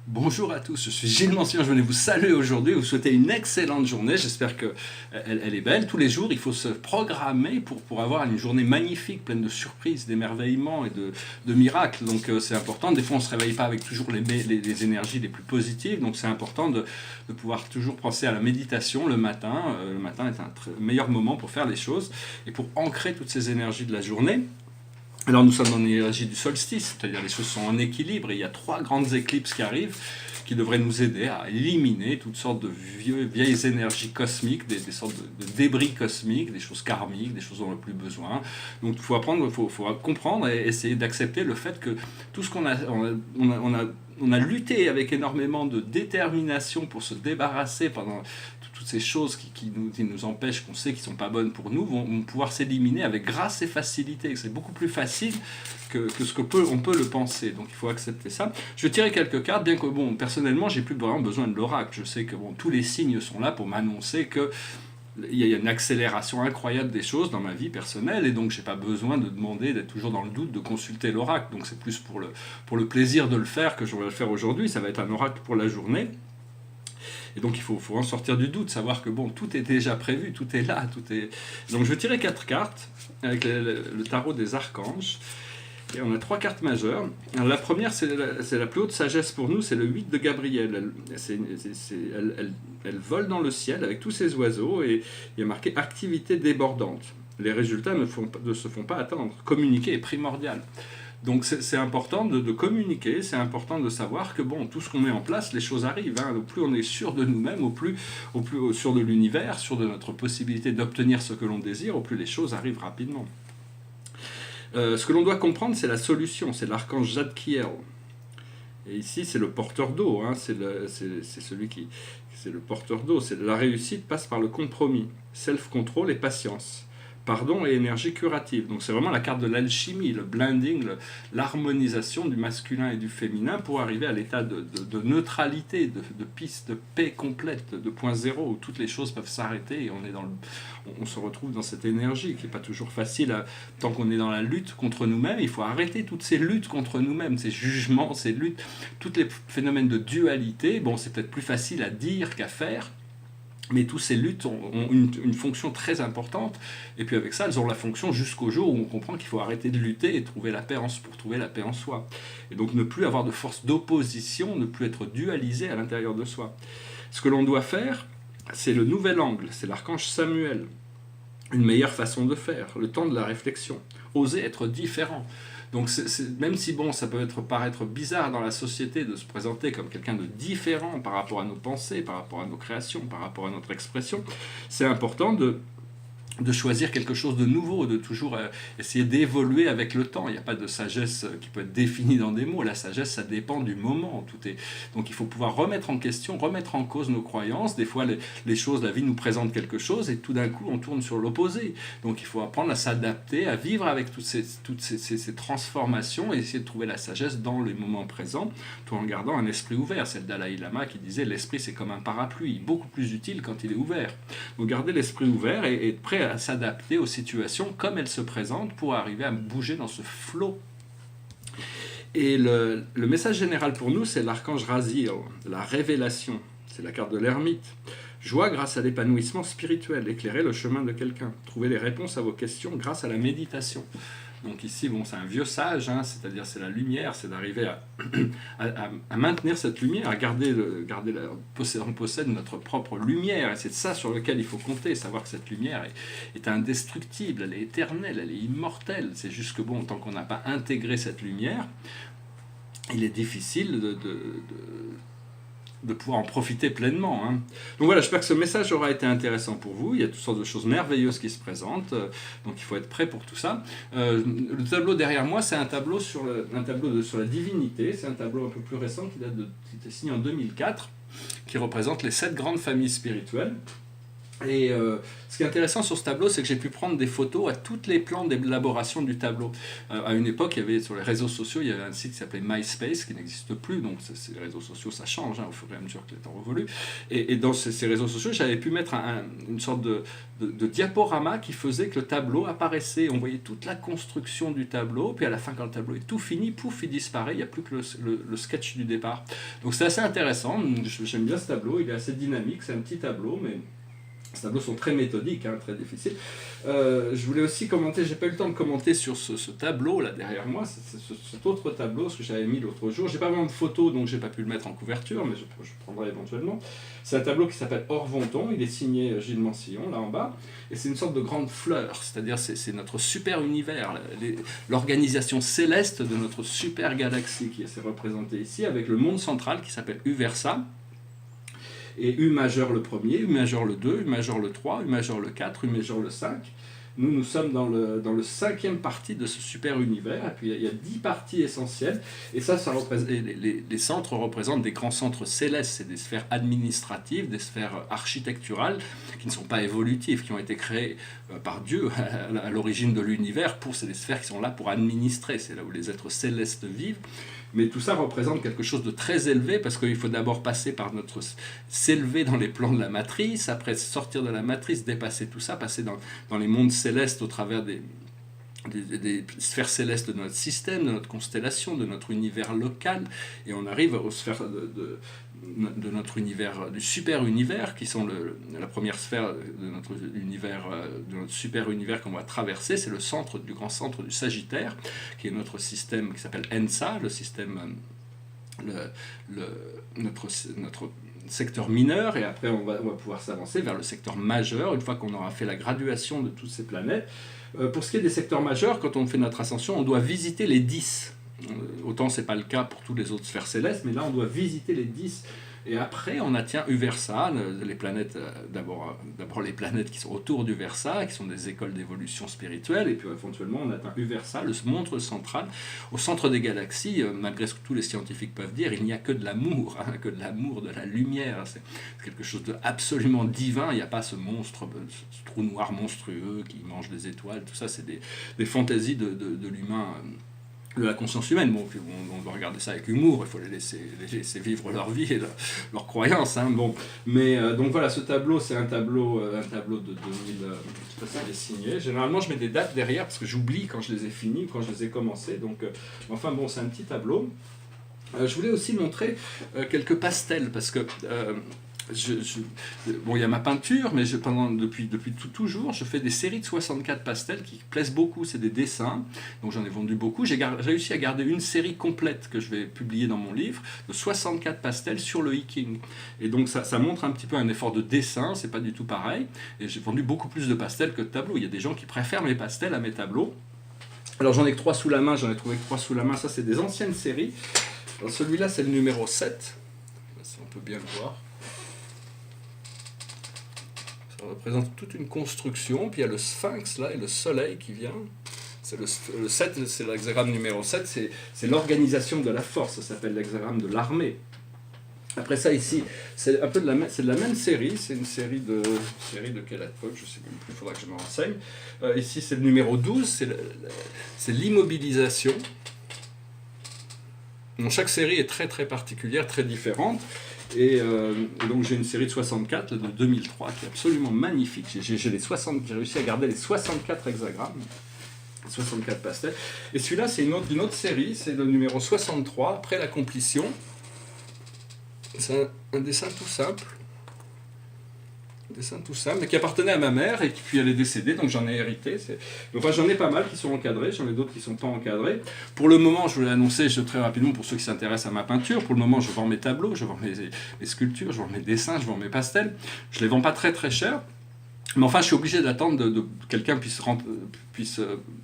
Bonjour à tous, je suis Gilles Mancien, je venais vous saluer aujourd'hui, vous souhaiter une excellente journée, j'espère qu'elle elle est belle. Tous les jours, il faut se programmer pour avoir une journée magnifique, pleine de surprises, d'émerveillements et de miracles. Donc c'est important, des fois on ne se réveille pas avec toujours les énergies les plus positives, donc c'est important de pouvoir toujours penser à la méditation le matin. Le matin est un meilleur moment pour faire les choses et pour ancrer toutes ces énergies de la journée. Alors nous sommes dans l'énergie du solstice, c'est-à-dire les choses sont en équilibre et il y a 3 grandes éclipses qui arrivent qui devraient nous aider à éliminer toutes sortes de vieilles énergies cosmiques, des sortes de débris cosmiques, des choses karmiques, des choses dont on n'a plus besoin. Donc il faut apprendre, faut comprendre et essayer d'accepter le fait que tout ce qu'on a, on a lutté avec énormément de détermination pour se débarrasser pendant toutes ces choses qui nous empêchent, qu'on sait qui ne sont pas bonnes pour nous, vont pouvoir s'éliminer avec grâce et facilité. C'est beaucoup plus facile que ce qu'on peut le penser. Donc il faut accepter ça. Je vais tirer quelques cartes, bien que personnellement, j'ai plus vraiment besoin de l'oracle. Je sais que tous les signes sont là pour m'annoncer que il y a une accélération incroyable des choses dans ma vie personnelle et donc j'ai pas besoin de demander, d'être toujours dans le doute, de consulter l'oracle. Donc c'est plus pour le plaisir de le faire que je vais le faire aujourd'hui. Ça va être un oracle pour la journée. Et donc il faut en sortir du doute, savoir que tout est déjà prévu, tout est là, tout est... Donc je vais tirer 4 cartes avec le tarot des archanges. Et on a 3 cartes majeures. Alors, la première, c'est la plus haute sagesse pour nous, c'est le 8 de Gabriel. Elle vole dans le ciel avec tous ses oiseaux et il y a marqué activité débordante. Les résultats ne se font pas attendre. Communiquer est primordial. Donc c'est important de communiquer, c'est important de savoir que tout ce qu'on met en place, les choses arrivent. Au plus on est sûr de nous-mêmes, au plus sûr de l'univers, sûr de notre possibilité d'obtenir ce que l'on désire, au plus les choses arrivent rapidement. Ce que l'on doit comprendre, c'est la solution, c'est l'archange Zadkiel. Et ici, c'est le porteur d'eau, c'est celui qui... C'est le porteur d'eau, la réussite passe par le compromis, self-control et patience. Pardon et énergie curative. Donc c'est vraiment la carte de l'alchimie, le blending, l'harmonisation du masculin et du féminin pour arriver à l'état de neutralité, de piste, de paix complète, de point zéro, où toutes les choses peuvent s'arrêter et on se retrouve dans cette énergie qui n'est pas toujours facile. Tant qu'on est dans la lutte contre nous-mêmes, il faut arrêter toutes ces luttes contre nous-mêmes, ces jugements, ces luttes, tous les phénomènes de dualité. C'est peut-être plus facile à dire qu'à faire, mais toutes ces luttes ont une fonction très importante, et puis avec ça, elles ont la fonction jusqu'au jour où on comprend qu'il faut arrêter de lutter et trouver la paix pour trouver la paix en soi. Et donc ne plus avoir de force d'opposition, ne plus être dualisé à l'intérieur de soi. Ce que l'on doit faire, c'est le nouvel angle, c'est l'archange Samuel. Une meilleure façon de faire, le temps de la réflexion, oser être différent. Donc même si ça peut paraître bizarre dans la société de se présenter comme quelqu'un de différent par rapport à nos pensées, par rapport à nos créations, par rapport à notre expression, c'est important de choisir quelque chose de nouveau, de toujours essayer d'évoluer avec le temps. Il n'y a pas de sagesse qui peut être définie dans des mots. La sagesse, ça dépend du moment. Donc il faut pouvoir remettre en question, remettre en cause nos croyances. Des fois, les choses, la vie nous présente quelque chose et tout d'un coup, on tourne sur l'opposé. Donc il faut apprendre à s'adapter, à vivre avec toutes ces transformations et essayer de trouver la sagesse dans les moments présents, tout en gardant un esprit ouvert. C'est le Dalai Lama qui disait « l'esprit, c'est comme un parapluie, beaucoup plus utile quand il est ouvert ». Donc garder l'esprit ouvert et être prêt à s'adapter aux situations comme elles se présentent pour arriver à bouger dans ce flot. Et le message général pour nous, c'est l'archange Raziel, la révélation. C'est la carte de l'ermite. Joie grâce à l'épanouissement spirituel, éclairer le chemin de quelqu'un, trouver les réponses à vos questions grâce à la méditation. Donc ici, c'est un vieux sage, c'est-à-dire c'est la lumière, c'est d'arriver à maintenir cette lumière, à on possède notre propre lumière, et c'est de ça sur lequel il faut compter, savoir que cette lumière est indestructible, elle est éternelle, elle est immortelle. C'est juste que tant qu'on n'a pas intégré cette lumière, il est difficile de pouvoir en profiter pleinement. Donc voilà, j'espère que ce message aura été intéressant pour vous. Il y a toutes sortes de choses merveilleuses qui se présentent, donc il faut être prêt pour tout ça. Le tableau derrière moi, c'est un tableau sur la divinité. C'est un tableau un peu plus récent qui était signé en 2004, qui représente les 7 grandes familles spirituelles. Et ce qui est intéressant sur ce tableau, c'est que j'ai pu prendre des photos à toutes les plans d'élaboration du tableau. À une époque, il y avait sur les réseaux sociaux, il y avait un site qui s'appelait MySpace, qui n'existe plus, donc ces réseaux sociaux, ça change au fur et à mesure que les temps évoluent. Et dans ces réseaux sociaux, j'avais pu mettre une sorte de diaporama qui faisait que le tableau apparaissait. On voyait toute la construction du tableau, puis à la fin, quand le tableau est tout fini, pouf, il disparaît, il n'y a plus que le sketch du départ. Donc c'est assez intéressant, j'aime bien ce tableau, il est assez dynamique, c'est un petit tableau, mais... Ces tableaux sont très méthodiques, très difficiles. Je voulais aussi commenter, j'ai pas eu le temps de commenter sur ce tableau là derrière moi, cet autre tableau, ce que j'avais mis l'autre jour. J'ai pas vraiment de photo, donc j'ai pas pu le mettre en couverture, mais je prendrai éventuellement. C'est un tableau qui s'appelle Orvonton, il est signé Gilles Mansillon, là en bas, et c'est une sorte de grande fleur, c'est-à-dire c'est notre super univers, l'organisation céleste de notre super galaxie qui est représentée ici, avec le monde central qui s'appelle Uversa. Et U majeur le premier, U majeur le 2, U majeur le 3, U majeur le 4, U majeur le 5. Nous sommes dans le cinquième partie de ce super univers, et puis il y a 10 parties essentielles, et ça représente, les centres représentent des grands centres célestes, c'est des sphères administratives, des sphères architecturales, qui ne sont pas évolutives, qui ont été créées par Dieu à l'origine de l'univers, c'est des sphères qui sont là pour administrer, c'est là où les êtres célestes vivent. Mais tout ça représente quelque chose de très élevé parce qu'il faut d'abord s'élever dans les plans de la matrice, après sortir de la matrice, dépasser tout ça, passer dans les mondes célestes au travers des sphères célestes de notre système, de notre constellation, de notre univers local, et on arrive aux sphères de notre univers, du super univers, qui sont la première sphère de notre univers, de notre super univers qu'on va traverser, c'est du grand centre du Sagittaire, qui est notre système qui s'appelle ENSA, le système, notre secteur mineur, et après on va pouvoir s'avancer vers le secteur majeur, une fois qu'on aura fait la graduation de toutes ces planètes. Pour ce qui est des secteurs majeurs, quand on fait notre ascension, on doit visiter les 10. Autant c'est pas le cas pour toutes les autres sphères célestes, mais là on doit visiter les 10. Et après on atteint Uversa, les planètes, d'abord les planètes qui sont autour d'Uversa, qui sont des écoles d'évolution spirituelle, et puis éventuellement on atteint Uversa, le monde central, au centre des galaxies. Malgré ce que tous les scientifiques peuvent dire, il n'y a que de l'amour, que de l'amour, de la lumière. C'est quelque chose d'absolument divin. Il n'y a pas ce monstre, ce trou noir monstrueux qui mange des étoiles. Tout ça, c'est des fantaisies de l'humain. De la conscience humaine. Bon, on doit regarder ça avec humour, il faut les laisser vivre leur vie et leurs croyances. Bon. Mais donc voilà, ce tableau, c'est un tableau de 2000, je ne sais pas si il est signé. Généralement, je mets des dates derrière parce que j'oublie quand je les ai finis, quand je les ai commencés. Donc, enfin bon, c'est un petit tableau. Je voulais aussi montrer quelques pastels parce que... bon, il y a ma peinture, mais depuis toujours, je fais des séries de 64 pastels qui plaisent beaucoup. C'est des dessins, donc j'en ai vendu beaucoup. J'ai réussi à garder une série complète que je vais publier dans mon livre de 64 pastels sur le hiking. Et donc ça montre un petit peu un effort de dessin, c'est pas du tout pareil. Et j'ai vendu beaucoup plus de pastels que de tableaux. Il y a des gens qui préfèrent mes pastels à mes tableaux. Alors j'en ai que 3 sous la main, j'en ai trouvé que 3 sous la main. Ça, c'est des anciennes séries. Alors, celui-là, c'est le numéro 7. Si on peut bien le voir. Ça représente toute une construction, puis il y a le sphinx là et le soleil qui vient. C'est le 7, c'est l'hexagramme numéro 7, c'est l'organisation de la force, ça s'appelle l'hexagramme de l'armée. Après ça ici, c'est un peu de la même série, c'est une série de quelle époque, je ne sais même plus, il faudra que je me renseigne. Ici c'est le numéro 12, c'est l'immobilisation. Donc, chaque série est très très particulière, très différente. Et donc j'ai une série de 64 de 2003 qui est absolument magnifique. J'ai réussi à garder les 64 hexagrammes, 64 pastels. Et celui-là, c'est une autre série, c'est le numéro 63, après la complétion. C'est un dessin tout simple. Mais qui appartenait à ma mère, et puis elle est décédée, donc j'en ai hérité. Enfin, j'en ai pas mal qui sont encadrés, j'en ai d'autres qui ne sont pas encadrés. Pour le moment, je voulais annoncer très rapidement pour ceux qui s'intéressent à ma peinture, pour le moment, je vends mes tableaux, je vends mes sculptures, je vends mes dessins, je vends mes pastels. Je ne les vends pas très très cher. Mais enfin, je suis obligé d'attendre que quelqu'un puisse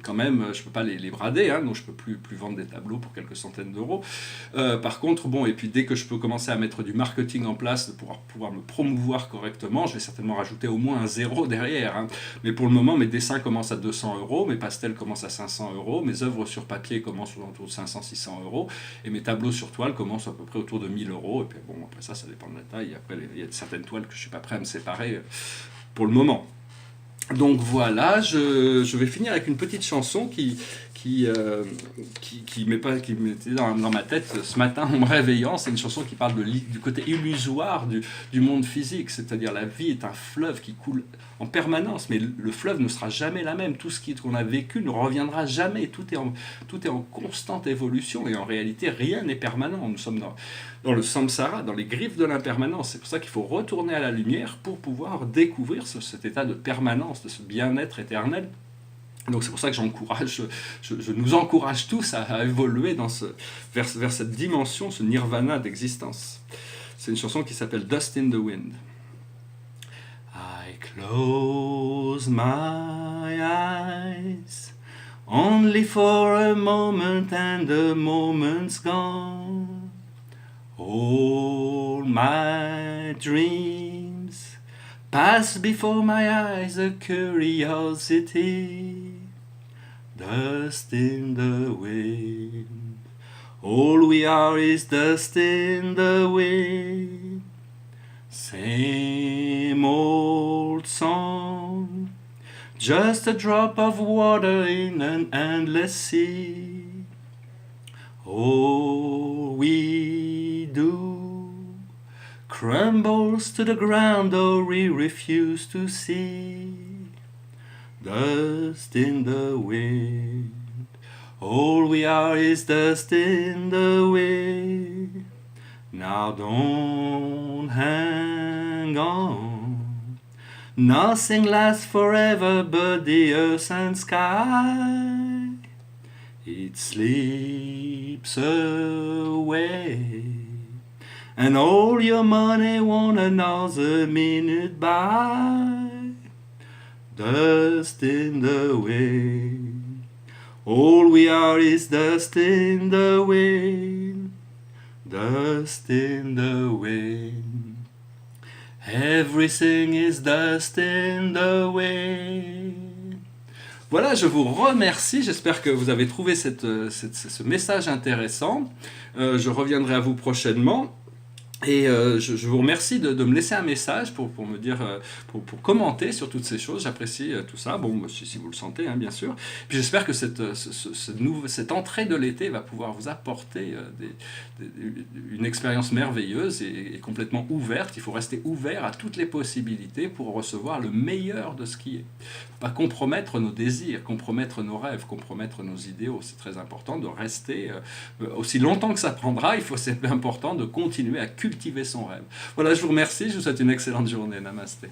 quand même, je ne peux pas les brader, donc je ne peux plus vendre des tableaux pour quelques centaines d'euros. Par contre, bon, et puis dès que je peux commencer à mettre du marketing en place pour pouvoir me promouvoir correctement, je vais certainement rajouter au moins un 0 derrière. Mais pour le moment, mes dessins commencent à 200 euros, mes pastels commencent à 500 euros, mes œuvres sur papier commencent autour de 500-600 euros, et mes tableaux sur toile commencent à peu près autour de 1000 euros. Et puis bon, après ça dépend de la taille. Après, il y a certaines toiles que je ne suis pas prêt à me séparer pour le moment. Donc voilà, je vais finir avec une petite chanson qui m'était dans ma tête ce matin en me réveillant. C'est une chanson qui parle du côté illusoire du monde physique, c'est-à-dire la vie est un fleuve qui coule en permanence, mais le fleuve ne sera jamais la même. Tout ce qu'on a vécu ne reviendra jamais. Tout est en constante évolution et en réalité, rien n'est permanent. Nous sommes dans le samsara, dans les griffes de l'impermanence. C'est pour ça qu'il faut retourner à la lumière pour pouvoir découvrir cet état de permanence, de ce bien-être éternel. Donc c'est pour ça que je nous encourage tous à évoluer vers cette dimension, ce nirvana d'existence. C'est une chanson qui s'appelle Dust in the Wind. I close my eyes only for a moment and the moment's gone. All my dreams pass before my eyes, a curiosity, dust in the wind. All we are is dust in the wind. Same old song, just a drop of water in an endless sea. All we do crumbles to the ground, or we refuse to see. Dust in the wind. All we are is dust in the wind. Now don't hang on. Nothing lasts forever but the earth and sky. It sleeps away. And all your money won't another minute by. Dust in the wind. All we are is dust in the wind. Dust in the wind. Everything is dust in the wind. Voilà, je vous remercie. J'espère que vous avez trouvé ce message intéressant. Je reviendrai à vous prochainement. Et je vous remercie de me laisser un message pour me dire, pour commenter sur toutes ces choses. J'apprécie tout ça, bon, si vous le sentez, hein, bien sûr. Puis j'espère que cette entrée de l'été va pouvoir vous apporter une expérience merveilleuse et complètement ouverte. Il faut rester ouvert à toutes les possibilités pour recevoir le meilleur de ce qui est. Pas compromettre nos désirs, compromettre nos rêves, compromettre nos idéaux. C'est très important de rester, aussi longtemps que ça prendra, c'est important de continuer à cultiver son rêve. Voilà, je vous remercie, je vous souhaite une excellente journée. Namasté.